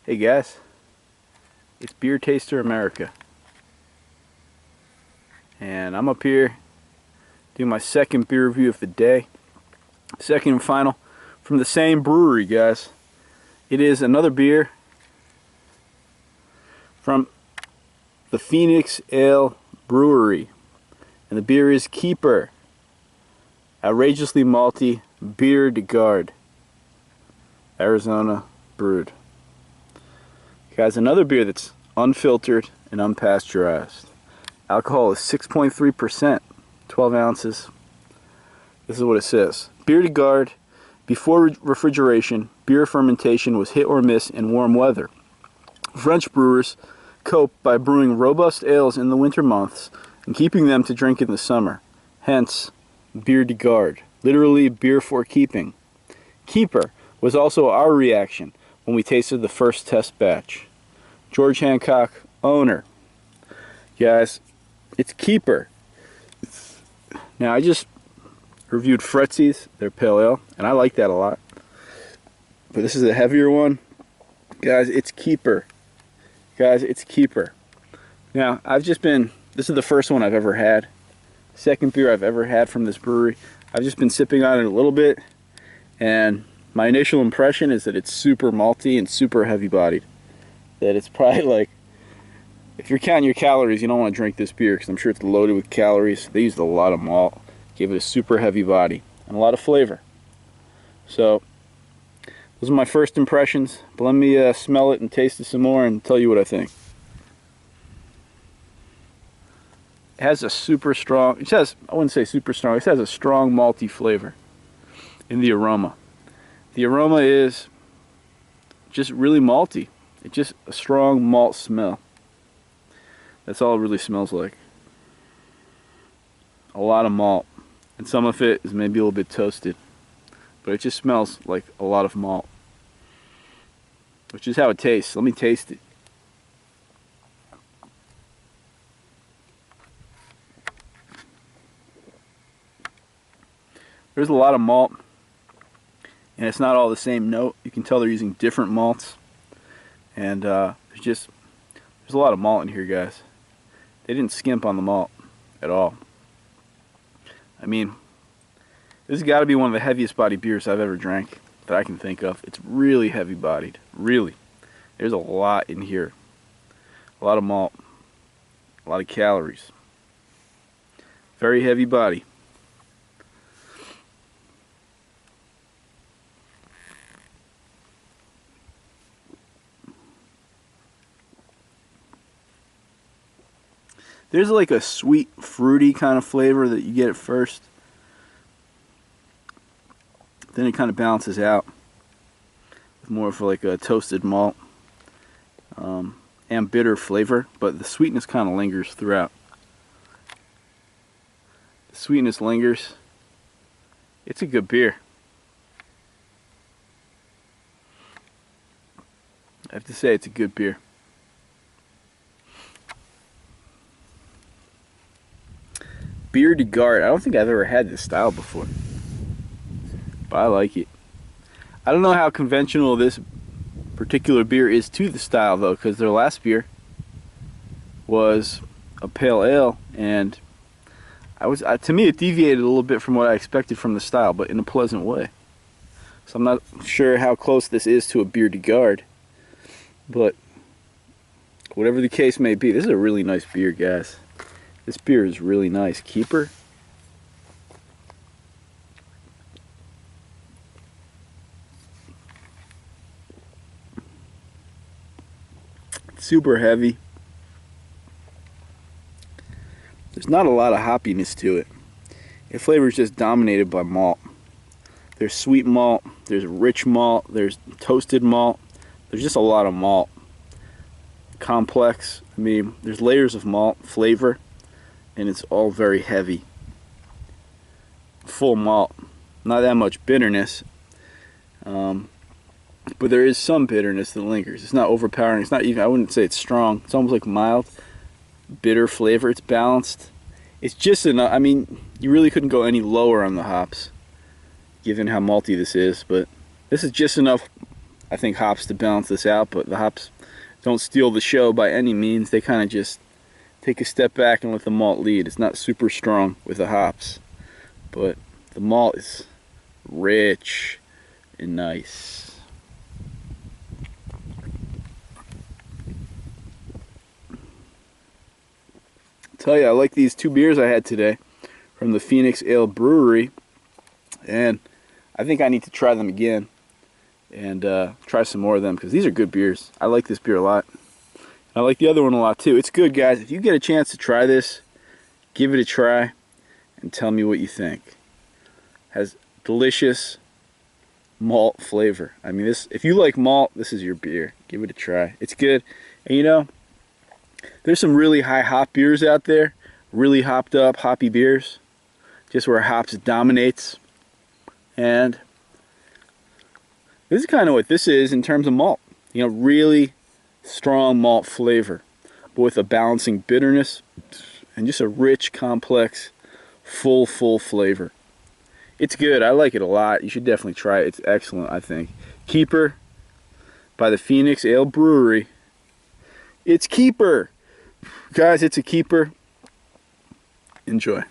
Hey guys, it's Beer Taster America, and I'm up here doing my second beer review of the day, second and final, from the same brewery, guys. It is another beer from the Phoenix Ale Brewery, and the beer is Keeper, outrageously malty Biere de Garde, Arizona brewed. Guys, another beer that's unfiltered and unpasteurized. Alcohol is 6.3%, 12 ounces. This is what it says. Biere de Garde, before refrigeration, beer fermentation was hit or miss in warm weather. French brewers cope by brewing robust ales in the winter months and keeping them to drink in the summer. Hence, Biere de Garde, literally beer for keeping. Keeper was also our reaction when we tasted the first test batch. George Hancock, owner. Guys, it's Keeper. Now, I just reviewed Fretzies, their pale ale, and I like that a lot. But this is a heavier one. Guys, it's Keeper. Guys, it's Keeper. Now, this is the first one I've ever had. Second beer I've ever had from this brewery. I've just been sipping on it a little bit, and my initial impression is that it's super malty and super heavy bodied. That it's probably like, if you're counting your calories, you don't want to drink this beer because I'm sure it's loaded with calories. They used a lot of malt, gave it a super heavy body, and a lot of flavor. So, those are my first impressions, but let me smell it and taste it some more and tell you what I think. It has a super strong, I wouldn't say super strong, it has a strong malty flavor in the aroma. The aroma is just really malty. It's just a strong malt smell. That's all it really smells like. A lot of malt. And some of it is maybe a little bit toasted. But it just smells like a lot of malt. Which is how it tastes. Let me taste it. There's a lot of malt. And it's not all the same note. You can tell they're using different malts. And there's a lot of malt in here, guys. They didn't skimp on the malt at all. I mean, this has got to be one of the heaviest bodied beers I've ever drank that I can think of. It's really heavy bodied, really. There's a lot in here. A lot of malt, a lot of calories. Very heavy body. There's like a sweet, fruity kind of flavor that you get at first. Then it kind of balances out with more of like a toasted malt and bitter flavor, but the sweetness kind of lingers throughout. The sweetness lingers. It's a good beer. I have to say it's a good beer. Biere de Garde. I don't think I've ever had this style before, but I like it. I don't know how conventional this particular beer is to the style though, because their last beer was a pale ale, and to me it deviated a little bit from what I expected from the style, but in a pleasant way. So I'm not sure how close this is to a Biere de Garde, but whatever the case may be, this is a really nice beer, guys. This beer is really nice. Keeper. It's super heavy. There's not a lot of hoppiness to it. The flavor is just dominated by malt. There's sweet malt, there's rich malt, there's toasted malt. There's just a lot of malt. Complex. I mean, there's layers of malt flavor, and it's all very heavy. Full malt. Not that much bitterness. But there is some bitterness that lingers. It's not overpowering. It's not even, I wouldn't say it's strong. It's almost like mild, bitter flavor. It's balanced. It's just enough. I mean, you really couldn't go any lower on the hops, given how malty this is. But this is just enough I think hops to balance this out, but the hops don't steal the show by any means. They kind of just take a step back and let the malt lead. It's not super strong with the hops, but the malt is rich and nice. I'll tell you, I like these 2 beers I had today from the Phoenix Ale Brewery, and I think I need to try them again and try some more of them, because these are good beers. I like this beer a lot. I like the other one a lot too. It's good, guys. If you get a chance to try this, give it a try and tell me what you think. Has delicious malt flavor. I mean, this, if you like malt, this is your beer. Give it a try. It's good. And you know, there's some really high hop beers out there, really hopped up, hoppy beers, just where hops dominates. And this is kind of what this is in terms of malt. You know, really strong malt flavor, but with a balancing bitterness and just a rich, complex, full flavor. It's good. I like it a lot. You should definitely try it. It's excellent, I think. Keeper by the Phoenix Ale Brewery. It's Keeper. Guys, it's a keeper. Enjoy.